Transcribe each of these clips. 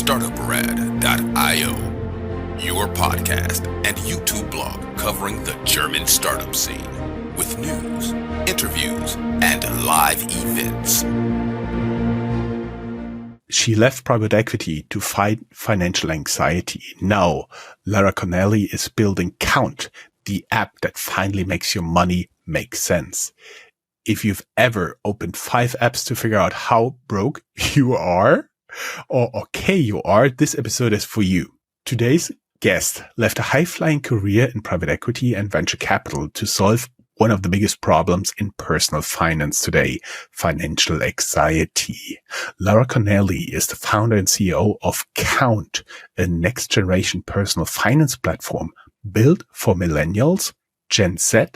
Startuprad.io, your podcast and YouTube blog covering the German startup scene with news, interviews, and live events. She left private equity to fight financial anxiety. Now, Laura Cornely is building Count, the app that finally makes your money make sense. If you've ever opened 5 apps to figure out how broke you are or okay you are, this episode is for you. Today's guest left a high-flying career in private equity and venture capital to solve one of the biggest problems in personal finance today, financial anxiety. Laura Cornely is the founder and CEO of Count, a next-generation personal finance platform built for Millennials, Gen Z,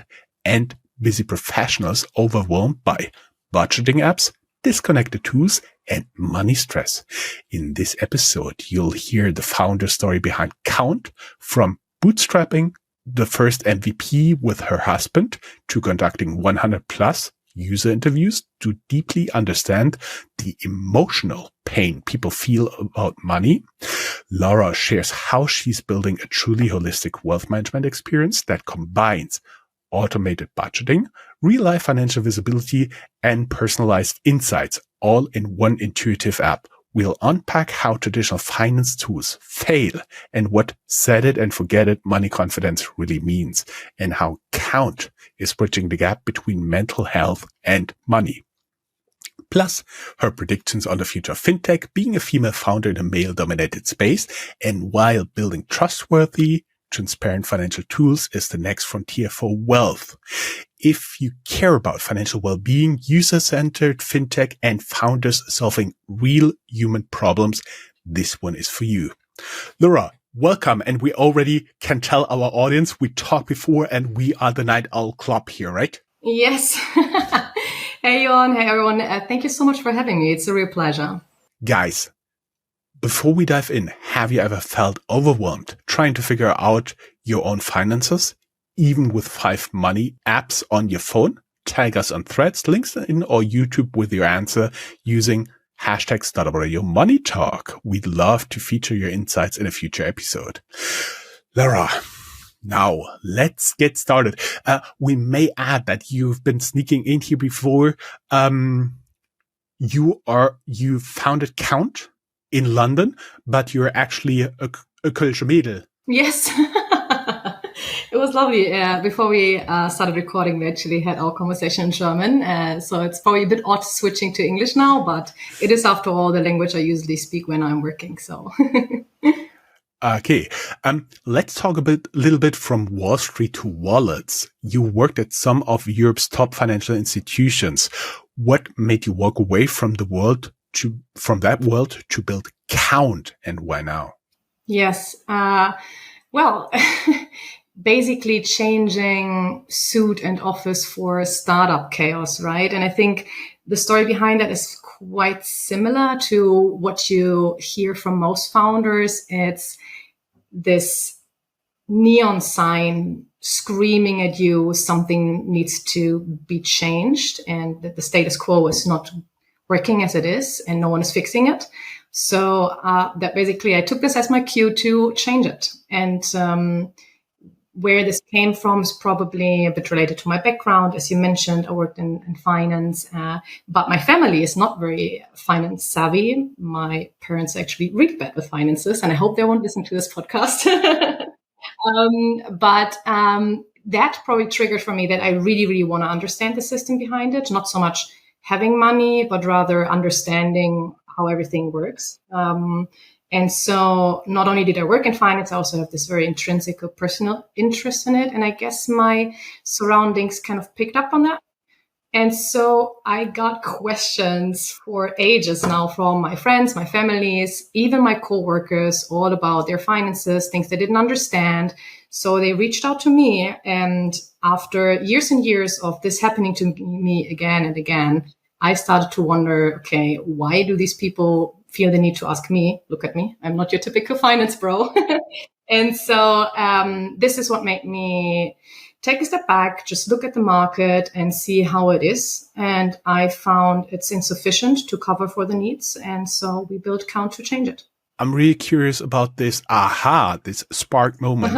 and busy professionals overwhelmed by budgeting apps, disconnected tools, and money stress. In this episode, you'll hear the founder story behind Count, from bootstrapping the first MVP with her husband to conducting 100 plus user interviews to deeply understand the emotional pain people feel about money. Laura shares how she's building a truly holistic wealth management experience that combines automated budgeting, real-life financial visibility, and personalized insights all in one intuitive app. We'll unpack how traditional finance tools fail and what set it and forget it money confidence really means, and how Count is bridging the gap between mental health and money. Plus, her predictions on the future of Fintech, being a female founder in a male-dominated space, and while building trustworthy, transparent financial tools is the next frontier for wealth. If you care about financial well-being, user-centered Fintech, and founders solving real human problems, this one is for you. Laura, welcome. And we already can tell our audience we talked before and we are the Night Owl Club here, right? Yes. Hey, Jon. Hey, everyone. Thank you so much for having me. It's a real pleasure. Guys, before we dive in, have you ever felt overwhelmed trying to figure out your own finances, even with 5 money apps on your phone? Tag us on Threads, LinkedIn, or YouTube with your answer using hashtag Startup.io Money Talk. We'd love to feature your insights in a future episode. Laura, now let's get started. We may add that you've been sneaking in here before. You founded Count in London, but you're actually a Kölsche Mädel. Yes. It was lovely. Before we started recording, we actually had our conversation in German. So it's probably a bit odd switching to English now, but it is, after all, the language I usually speak when I'm working. So. Okay. Let's talk a little bit from Wall Street to wallets. You worked at some of Europe's top financial institutions. What made you walk away from that world to build Count, and why now? Yes. Well, basically changing suit and office for startup chaos, right? And I think the story behind that is quite similar to what you hear from most founders. It's this neon sign screaming at you something needs to be changed and that the status quo is not working as it is and no one is fixing it. So that basically I took this as my cue to change it. And where this came from is probably a bit related to my background. As you mentioned, I worked in finance, but my family is not very finance savvy. My parents are actually really bad with finances, and I hope they won't listen to this podcast. But that probably triggered for me that I really, really want to understand the system behind it, not so much having money, but rather understanding how everything works. And so not only did I work in finance, I also have this very intrinsic personal interest in it. And I guess my surroundings kind of picked up on that. And so I got questions for ages now from my friends, my families, even my coworkers, all about their finances, things they didn't understand. So they reached out to me. And after years and years of this happening to me again and again, I started to wonder, okay, why do these people feel the need to ask me? Look at me. I'm not your typical finance bro. And so this is what made me take a step back, just look at the market and see how it is. And I found it's insufficient to cover for the needs. And so we built Count to change it. I'm really curious about this spark moment,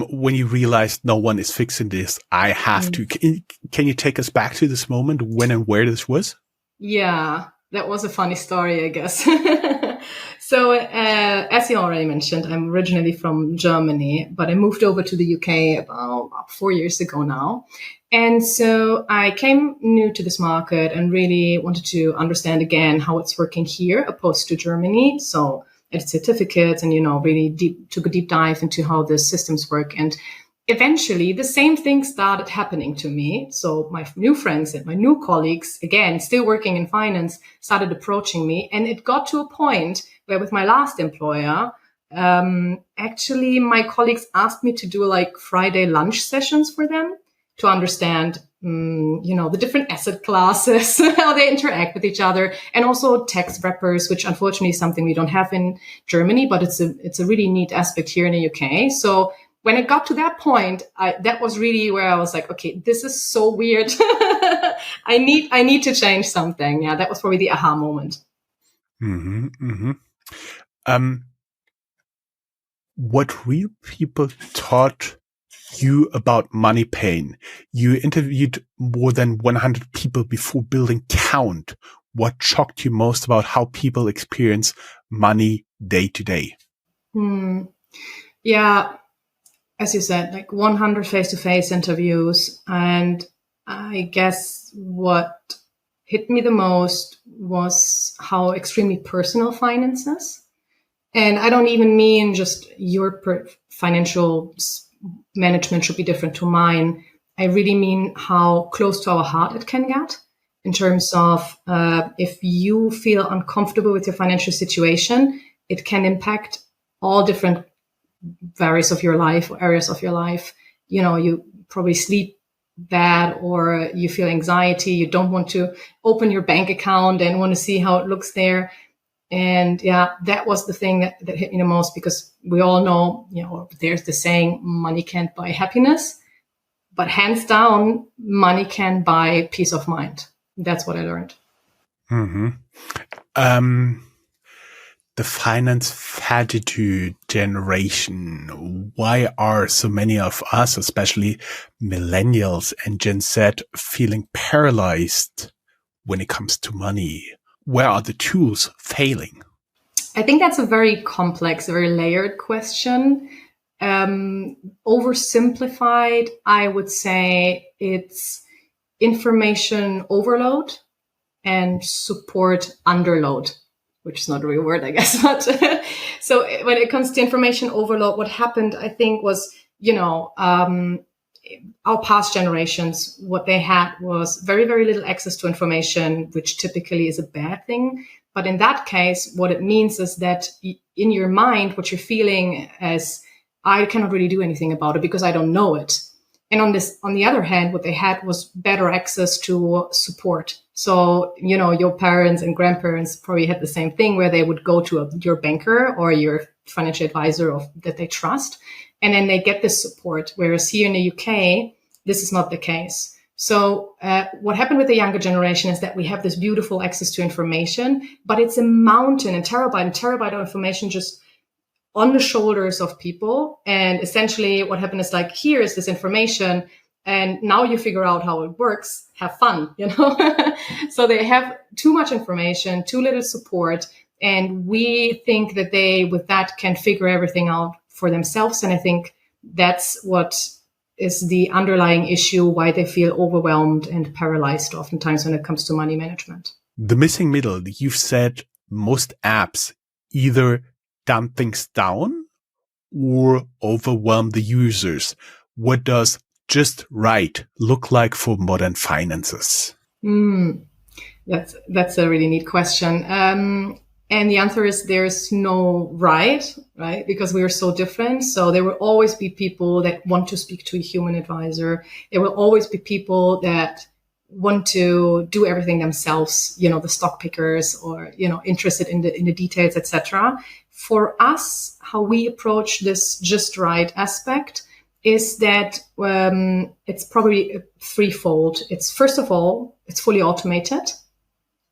when you realized no one is fixing this. I have to. Can you take us back to this moment, when and where this was? Yeah, that was a funny story, I guess. So, as you already mentioned, I'm originally from Germany, but I moved over to the UK about 4 years ago now. And so I came new to this market and really wanted to understand again how it's working here opposed to Germany. So I did certificates and, really took a deep dive into how the systems work. And eventually the same thing started happening to me. So my new friends and my new colleagues, again, still working in finance, started approaching me. And it got to a point where with my last employer, actually my colleagues asked me to do like Friday lunch sessions for them to understand, the different asset classes, how they interact with each other, and also tax wrappers, which unfortunately is something we don't have in Germany, but it's a really neat aspect here in the UK. So when it got to that point, that was really where I was like, okay, this is so weird. I need to change something. Yeah, that was probably the aha moment. Mm-hmm, mm-hmm. What real people taught you about money pain? You interviewed more than 100 people before building Count. What shocked you most about how people experience money day to day? Yeah. As you said, like 100 face-to-face interviews. And I guess what hit me the most was how extremely personal finance is. And I don't even mean just your financial management should be different to mine. I really mean how close to our heart it can get in terms of if you feel uncomfortable with your financial situation, it can impact all different areas of your life. You probably sleep bad, or you feel anxiety. You don't want to open your bank account and want to see how it looks there. And yeah, that was the thing that hit me the most, because we all know, there's the saying, money can't buy happiness, but hands down, money can buy peace of mind. That's what I learned. Mm-hmm. The finance fatigue generation. Why are so many of us, especially millennials and Gen Z, feeling paralyzed when it comes to money? Where are the tools failing? I think that's a very complex, very layered question. Oversimplified, I would say it's information overload and support underload, which is not a real word, I guess. But so when it comes to information overload, what happened, I think, was, our past generations, what they had was very, very little access to information, which typically is a bad thing. But in that case, what it means is that in your mind, what you're feeling as, I cannot really do anything about it because I don't know it. And on the other hand, what they had was better access to support. So, your parents and grandparents probably had the same thing, where they would go to your banker or your financial advisor that they trust, and then they get this support. Whereas here in the UK, this is not the case. So what happened with the younger generation is that we have this beautiful access to information, but it's a mountain and terabyte of information just on the shoulders of people. And essentially what happened is, like, here is this information, and now you figure out how it works, have fun, So they have too much information, too little support. And we think that they, with that, can figure everything out for themselves. And I think that's what is the underlying issue, why they feel overwhelmed and paralyzed oftentimes when it comes to money management. The missing middle. You've said most apps either dumb things down or overwhelm the users. What does just right look like for modern finances? That's a really neat question. And the answer is there's no right? Because we are so different. So there will always be people that want to speak to a human advisor. There will always be people that want to do everything themselves, the stock pickers, or, interested in the details, etc. For us, how we approach this just right aspect is that it's probably threefold. It's, first of all, it's fully automated.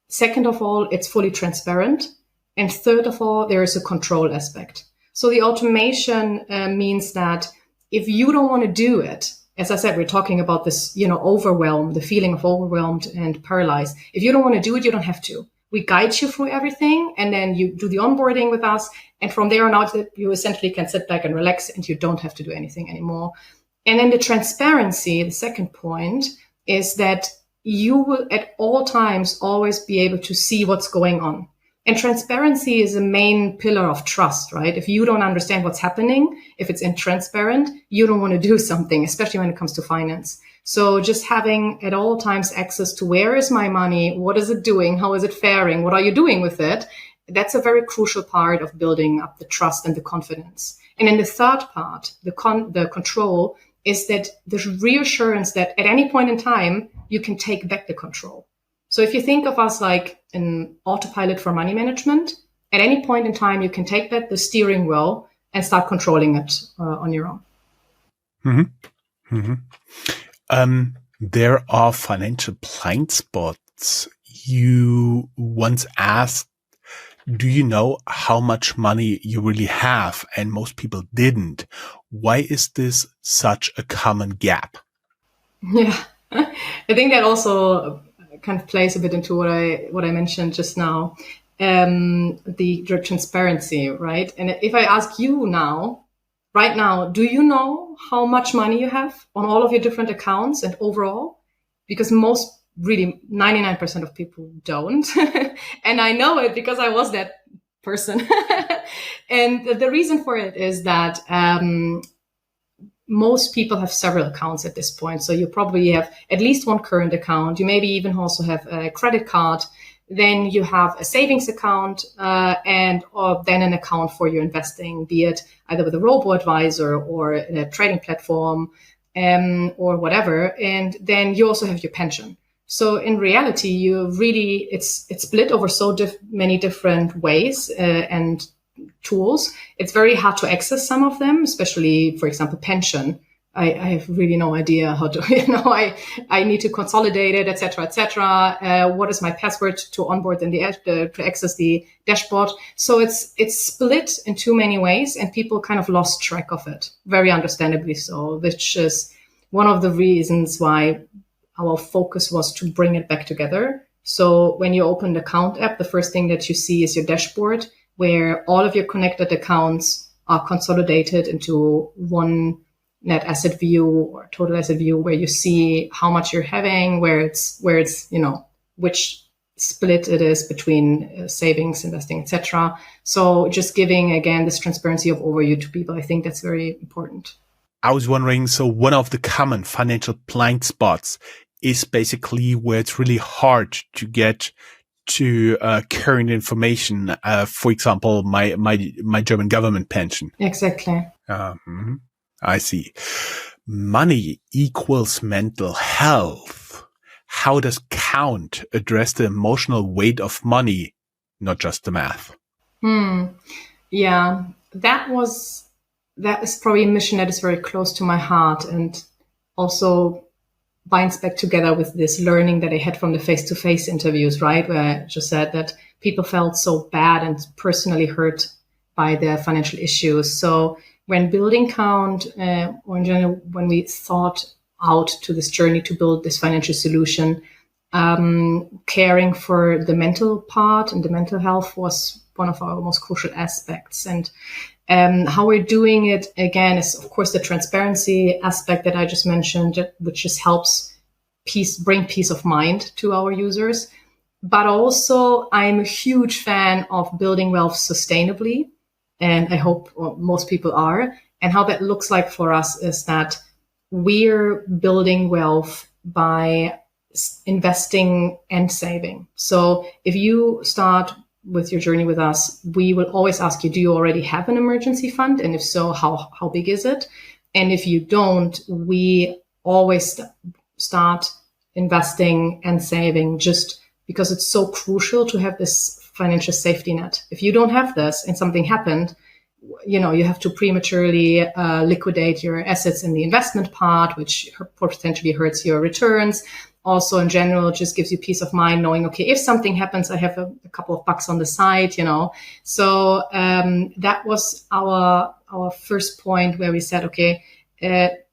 Second of all, it's fully transparent. And third of all, there is a control aspect. So the automation means that if you don't want to do it, as I said, we're talking about this, overwhelm, the feeling of overwhelmed and paralyzed. If you don't want to do it, you don't have to. We guide you through everything, and then you do the onboarding with us. And from there on out, you essentially can sit back and relax, and you don't have to do anything anymore. And then the transparency, the second point, is that you will at all times always be able to see what's going on. And transparency is a main pillar of trust, right? If you don't understand what's happening, if it's intransparent, you don't want to do something, especially when it comes to finance. So just having at all times access to where is my money? What is it doing? How is it faring? What are you doing with it? That's a very crucial part of building up the trust and the confidence. And then the third part, the control, is that there's reassurance that at any point in time, you can take back the control. So if you think of us like an autopilot for money management, at any point in time, you can take that, the steering wheel, and start controlling it on your own. Mm-hmm. Mm-hmm. There are financial blind spots. You once asked, do you know how much money you really have? And most people didn't. Why is this such a common gap? Yeah, I think that also kind of plays a bit into what I mentioned just now, the transparency, right? And if I ask you now, right now, do you know how much money you have on all of your different accounts and overall? Because most, really 99% of people don't. And I know it because I was that person. And the reason for it is that most people have several accounts at this point. So you probably have at least one current account. You maybe even also have a credit card. Then you have a savings account or then an account for your investing, be it either with a robo-advisor or a trading platform or whatever. And then you also have your pension. So in reality, it's split over so many different ways and tools. It's very hard to access some of them, especially, for example, pension. I have really no idea how to, I need to consolidate it, et cetera. What is my password to onboard in to access the dashboard? So it's split in too many ways, and people kind of lost track of it, very understandably so, which is one of the reasons why our focus was to bring it back together. So when you open the account app, the first thing that you see is your dashboard, where all of your connected accounts are consolidated into one net asset view or total asset view, where you see how much you're having, where it's which split it is between savings, investing, etc. So just giving, again, this transparency of overview to people, I think that's very important. I was wondering, so one of the common financial blind spots is basically where it's really hard to get to current information. For example, my German government pension. Exactly. I see. Money equals mental health. How does Count address the emotional weight of money, not just the math? Yeah, that is probably a mission that is very close to my heart, and also binds back together with this learning that I had from the face-to-face interviews, right? Where I just said that people felt so bad and personally hurt by their financial issues. So when building Count, or in general, when we thought out to this journey to build this financial solution, caring for the mental part and the mental health was one of our most crucial aspects. And how we're doing it, again, is, of course, the transparency aspect that I just mentioned, which just helps bring peace of mind to our users. But also, I'm a huge fan of building wealth sustainably, and I hope most people are. And how that looks like for us is that we're building wealth by investing and saving. So if you start with your journey with us, we will always ask you, do you already have an emergency fund? And if so, how big is it? And if you don't, we always start investing and saving, just because it's so crucial to have this financial safety net. If you don't have this and something happened, you have to prematurely liquidate your assets in the investment part, which potentially hurts your returns. also in general just gives you peace of mind knowing, okay, if something happens, I have a couple of bucks on the side, So that was our first point where we said, okay,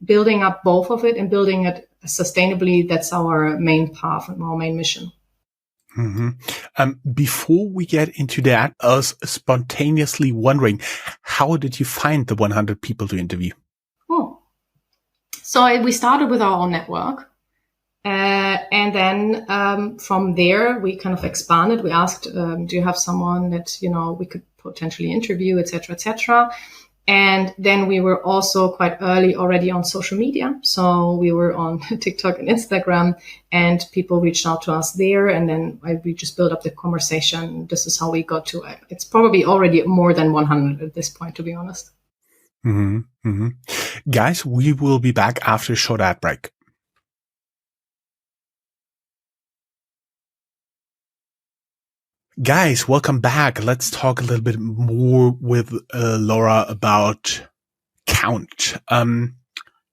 building up both of it and building it sustainably, that's our main path and our main mission. Before we get into that, I was spontaneously wondering, how did you find the 100 people to interview? So we started with our own network. And then from there, we kind of expanded. We asked, do you have someone that, we could potentially interview, et cetera, et cetera. And then we were also quite early already on social media. So we were on TikTok and Instagram, and people reached out to us there. And then we just built up the conversation. This is how we got to it. It's probably already more than 100 at this point, to be honest. Guys, we will be back after a short ad break. Guys, welcome back. Let's talk a little bit more with Laura about Count.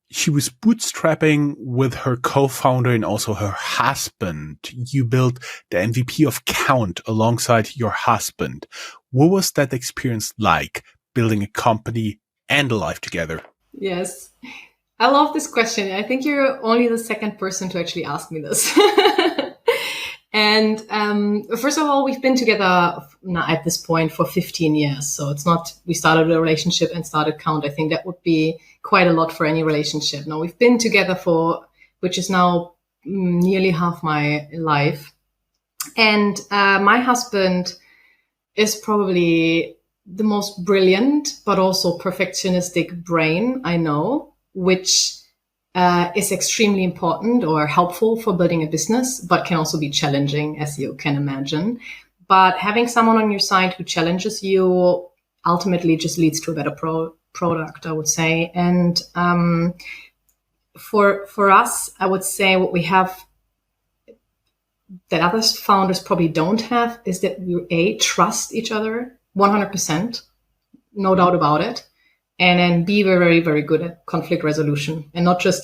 She was bootstrapping with her co-founder and also her husband. You built the MVP of Count alongside your husband. What was that experience like, building a company and a life together? Yes. I love this question. I think you're only the second person to actually ask me this. And first of all, we've been together at this point for 15 years. So it's not we started a relationship and started Count. I think that would be quite a lot for any relationship. No, we've been together which is now nearly half my life. And my husband is probably the most brilliant, but also perfectionistic brain I know, which is extremely important or helpful for building a business, but can also be challenging, as you can imagine. But having someone on your side who challenges you ultimately just leads to a better product, I would say. And for us, I would say what we have that other founders probably don't have is that we trust each other 100%, no doubt about it. And then be very, very, very good at conflict resolution, and not just,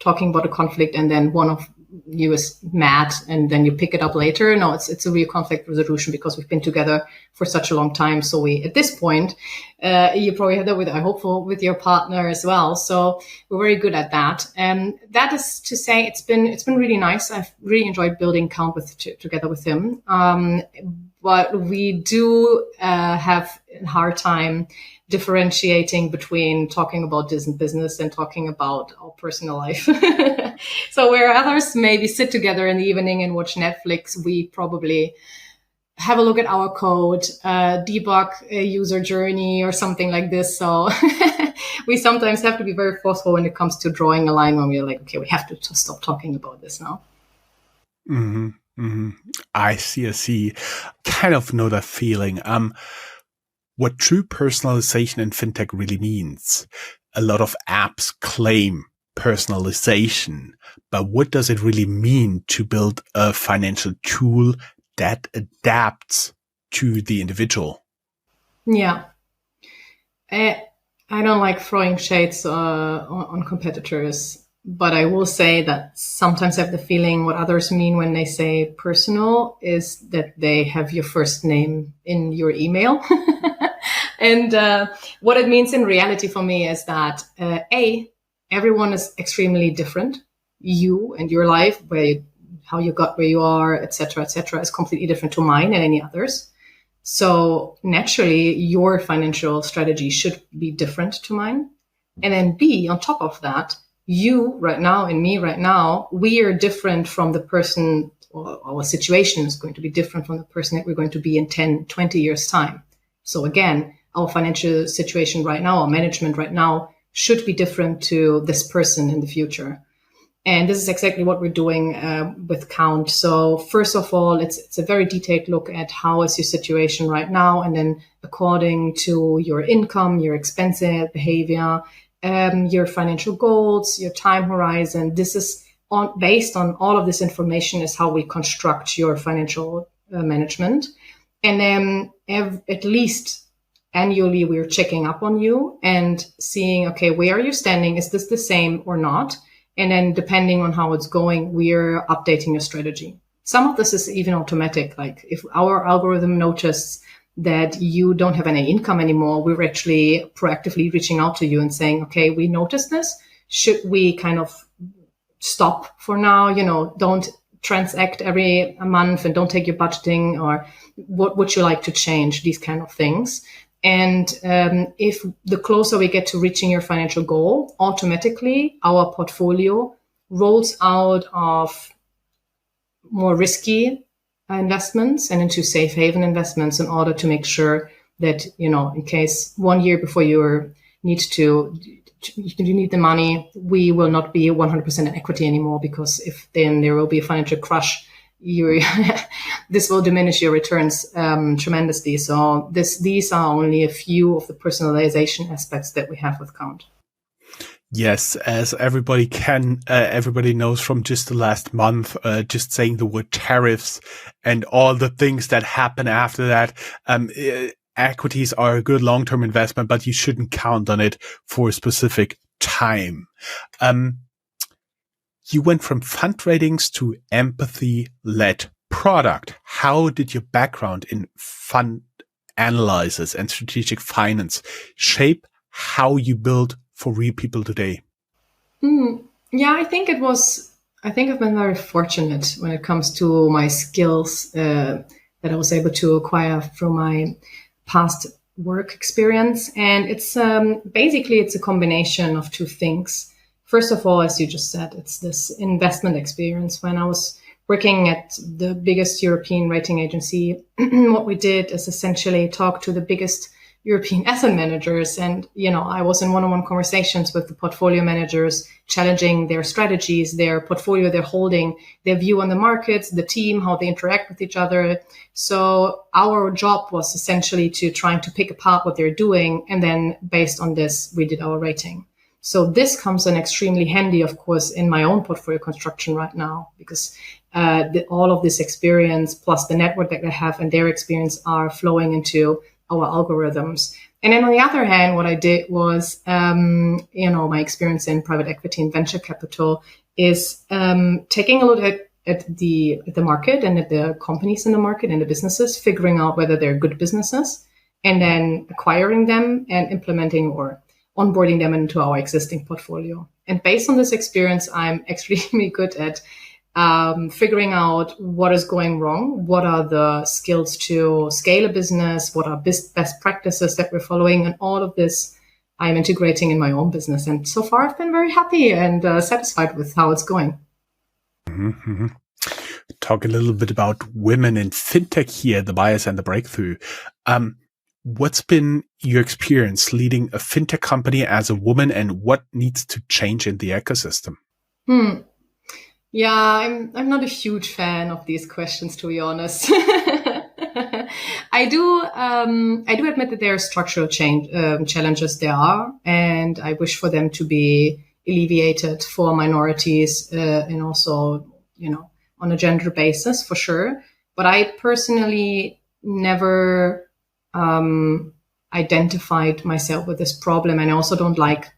talking about a conflict and then one of you is mad and then you pick it up later. No, it's a real conflict resolution because we've been together for such a long time. So at this point, you probably have that with your partner as well. So we're very good at that. And that is to say, it's been really nice. I've really enjoyed building Count together with him. But we do have a hard time differentiating between talking about business and talking about our personal life. So where others maybe sit together in the evening and watch Netflix, we probably have a look at our code, debug a user journey or something like this. So we sometimes have to be very forceful when it comes to drawing a line when we're like, okay, we have to stop talking about this now. I see. Kind of know that feeling. What true personalization in fintech really means. A lot of apps claim personalization, but what does it really mean to build a financial tool that adapts to the individual? Yeah. I don't like throwing shades on competitors, but I will say that sometimes I have the feeling what others mean when they say personal is that they have your first name in your email. And what it means in reality for me is that, everyone is extremely different. You and your life, how you got where you are, et cetera, is completely different to mine and any others. So naturally, your financial strategy should be different to mine. And then B, on top of that, you right now and me right now, we are different from the person, or our situation is going to be different from the person that we're going to be in 10, 20 years' time. So again, our financial situation right now, our management right now should be different to this person in the future. And this is exactly what we're doing with Count. So first of all, it's a very detailed look at how is your situation right now. And then according to your income, your expense behavior, your financial goals, your time horizon, this is based on all of this information is how we construct your financial management. And then at least annually, we're checking up on you and seeing, okay, where are you standing? Is this the same or not? And then depending on how it's going, we're updating your strategy. Some of this is even automatic. Like if our algorithm notices that you don't have any income anymore, we're actually proactively reaching out to you and saying, okay, we noticed this. Should we kind of stop for now? Don't transact every month and don't take your budgeting, or what would you like to change? These kind of things. And if the closer we get to reaching your financial goal, automatically our portfolio rolls out of more risky investments and into safe haven investments, in order to make sure that, in case 1 year before you need the money, we will not be 100% in equity anymore, because if then there will be a financial crush, this will diminish your returns tremendously. So these are only a few of the personalization aspects that we have with Count. Yes, as everybody knows from just the last month, just saying the word tariffs and all the things that happen after that, equities are a good long-term investment, but you shouldn't count on it for a specific time. You went from fund ratings to empathy-led product. How did your background in fund analysis and strategic finance shape how you build for real people today? Yeah, I think I've been very fortunate when it comes to my skills that I was able to acquire from my past work experience. And it's basically a combination of two things. First of all, as you just said, it's this investment experience. When I was working at the biggest European rating agency, what we did is essentially talk to the biggest European asset managers. And, I was in one-on-one conversations with the portfolio managers, challenging their strategies, their portfolio, their holding, their view on the markets, the team, how they interact with each other. So our job was essentially to trying to pick apart what they're doing. And then based on this, we did our rating. So this comes in extremely handy, of course, in my own portfolio construction right now, because all of this experience plus the network that I have and their experience are flowing into our algorithms. And then on the other hand, what I did was, my experience in private equity and venture capital is taking a look at the market and at the companies in the market and the businesses, figuring out whether they're good businesses, and then acquiring them and implementing or onboarding them into our existing portfolio. And based on this experience, I'm extremely good at figuring out what is going wrong, what are the skills to scale a business, what are best practices that we're following, and all of this I'm integrating in my own business. And so far, I've been very happy and satisfied with how it's going. Mm-hmm. Talk a little bit about women in fintech here, the bias and the breakthrough. What's been your experience leading a fintech company as a woman, and what needs to change in the ecosystem? Yeah, I'm not a huge fan of these questions, to be honest. I do admit that there are structural challenges there are, and I wish for them to be alleviated for minorities and also, on a gender basis for sure. But I personally never identified myself with this problem, and I also don't like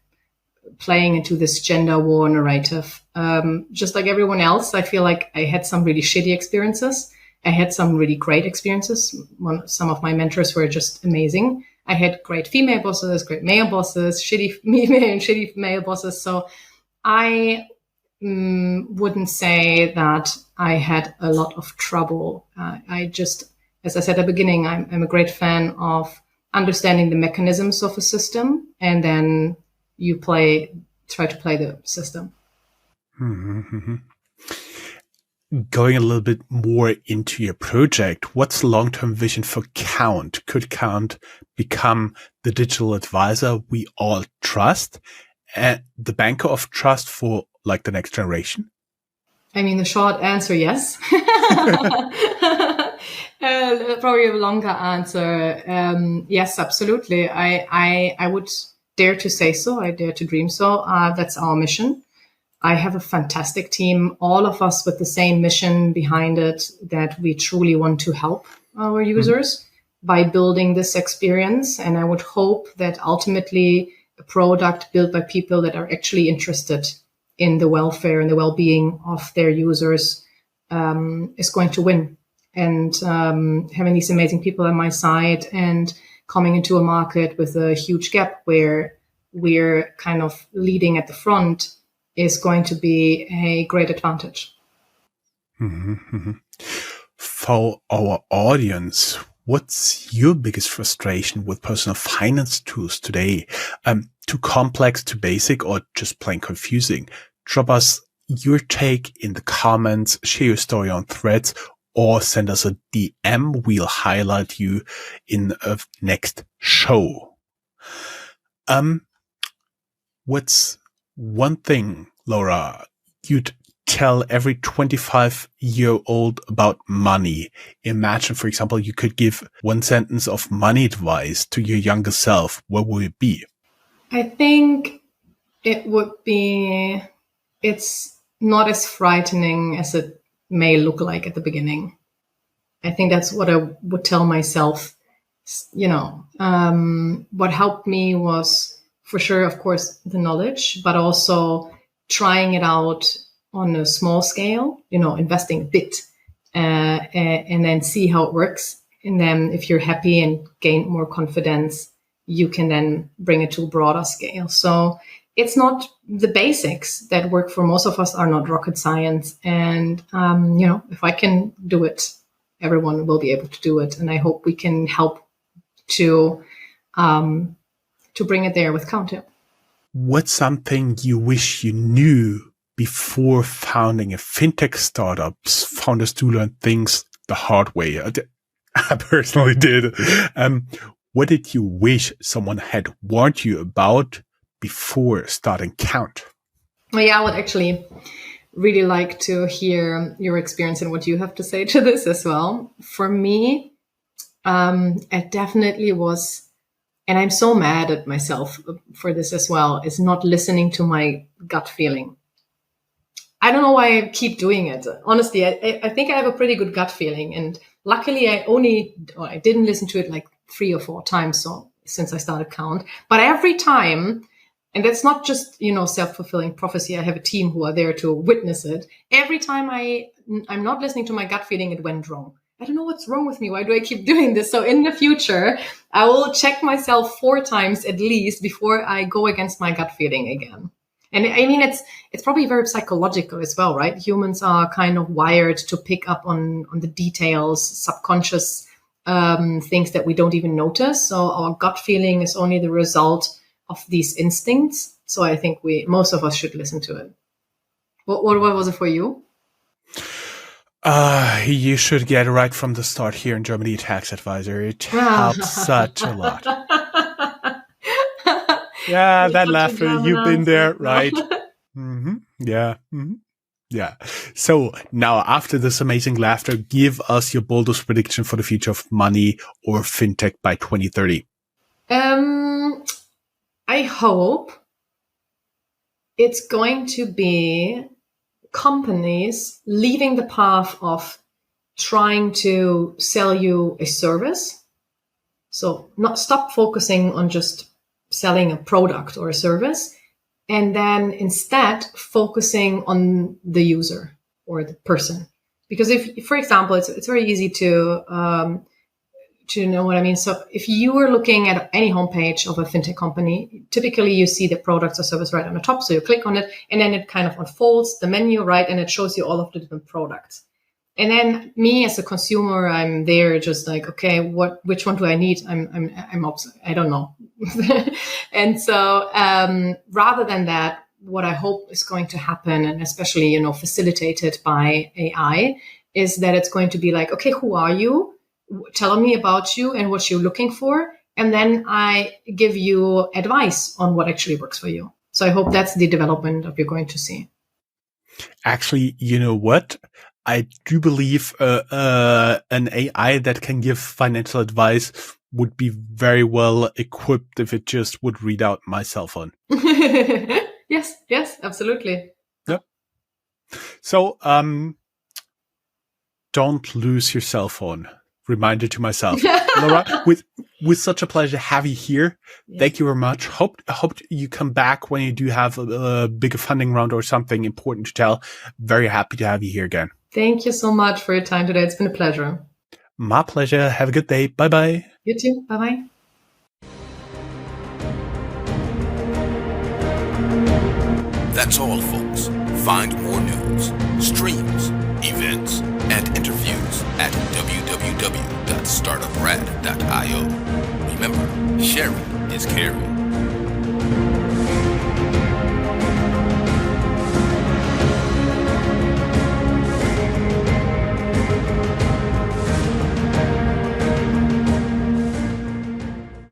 playing into this gender war narrative. Just like everyone else, I feel like I had some really shitty experiences. I had some really great experiences. Some of my mentors were just amazing. I had great female bosses, great male bosses, shitty male bosses. So I wouldn't say that I had a lot of trouble. I just, as I said at the beginning, I'm a great fan of understanding the mechanisms of a system, and then you try to play the system. Mm-hmm. Going a little bit more into your project, what's the long-term vision for Count? Could Count become the digital advisor we all trust and the banker of trust for like the next generation? I mean, the short answer, yes. Probably a longer answer. Yes, absolutely. I would dare to say so. I dare to dream so. That's our mission. I have a fantastic team, all of us with the same mission behind it, that we truly want to help our users by building this experience. And I would hope that ultimately a product built by people that are actually interested in the welfare and the well-being of their users is going to win. And having these amazing people on my side and coming into a market with a huge gap where we're kind of leading at the front is going to be a great advantage. Mm-hmm. For our audience, what's your biggest frustration with personal finance tools today? Too complex, too basic, or just plain confusing? Drop us your take in the comments, share your story on Threads, or send us a DM. We'll highlight you in a next show. What's one thing, Laura, you'd tell every 25-year-old about money? Imagine, for example, you could give one sentence of money advice to your younger self. What would it be? I think it would be, it's not as frightening as it may look like at the beginning. I think that's what I would tell myself. What helped me was, for sure, of course, the knowledge, but also trying it out on a small scale, investing a bit, and then see how it works. And then if you're happy and gain more confidence, you can then bring it to a broader scale. So it's not the basics that work for most of us are not rocket science. And, if I can do it, everyone will be able to do it. And I hope we can help to bring it there with Counter. What's something you wish you knew before founding a fintech startup? Founders do learn things the hard way. I personally did. What did you wish someone had warned you about before starting Count? Well, yeah, I would actually really like to hear your experience and what you have to say to this as well. For me, it definitely was, and I'm so mad at myself for this as well, is not listening to my gut feeling. I don't know why I keep doing it. Honestly, I think I have a pretty good gut feeling. And luckily, I didn't listen to it like 3 or 4 times since I started Count. But every time, and that's not just, self-fulfilling prophecy. I have a team who are there to witness it. Every time I'm not listening to my gut feeling, it went wrong. I don't know what's wrong with me. Why do I keep doing this? So in the future, I will check myself 4 times at least before I go against my gut feeling again. And I mean, it's probably very psychological as well, right? Humans are kind of wired to pick up on the details, subconscious things that we don't even notice. So our gut feeling is only the result of these instincts. So I think most of us should listen to it. What was it for you? You should get right from the start here in Germany, tax advisor. It helps such a lot. Yeah, that laughter, you've been there, right? Mm-hmm. Yeah. Mm-hmm. Yeah. So now after this amazing laughter, give us your boldest prediction for the future of money or fintech by 2030. I hope it's going to be companies leaving the path of trying to sell you a service. So not stop focusing on just selling a product or a service, and then instead focusing on the user or the person. Because if, for example, it's very easy to know what I mean. So if you were looking at any homepage of a fintech company, typically you see the products or service right on the top. So you click on it and then it kind of unfolds the menu, right? And it shows you all of the different products. And then me as a consumer, I'm there just like, okay, which one do I need? I'm obsessed. I don't know. And so, rather than that, what I hope is going to happen, and especially, facilitated by AI, is that it's going to be like, okay, who are you? Tell me about you and what you're looking for. And then I give you advice on what actually works for you. So I hope that's the development that you're going to see. Actually, you know what? I do believe an AI that can give financial advice would be very well equipped if it just would read out my cell phone. Yes, absolutely. Yep. So, don't lose your cell phone. reminder to myself. Laura, with such a pleasure to have you here. Yeah. Thank you very much. Hope you come back when you do have a bigger funding round or something important to tell. Very happy to have you here again. Thank you so much for your time today. It's been a pleasure. My pleasure. Have a good day. Bye-bye. You too. Bye-bye. That's all, folks. Find more news, streams, events, and interviews at www.startuprad.io. Remember, sharing is caring.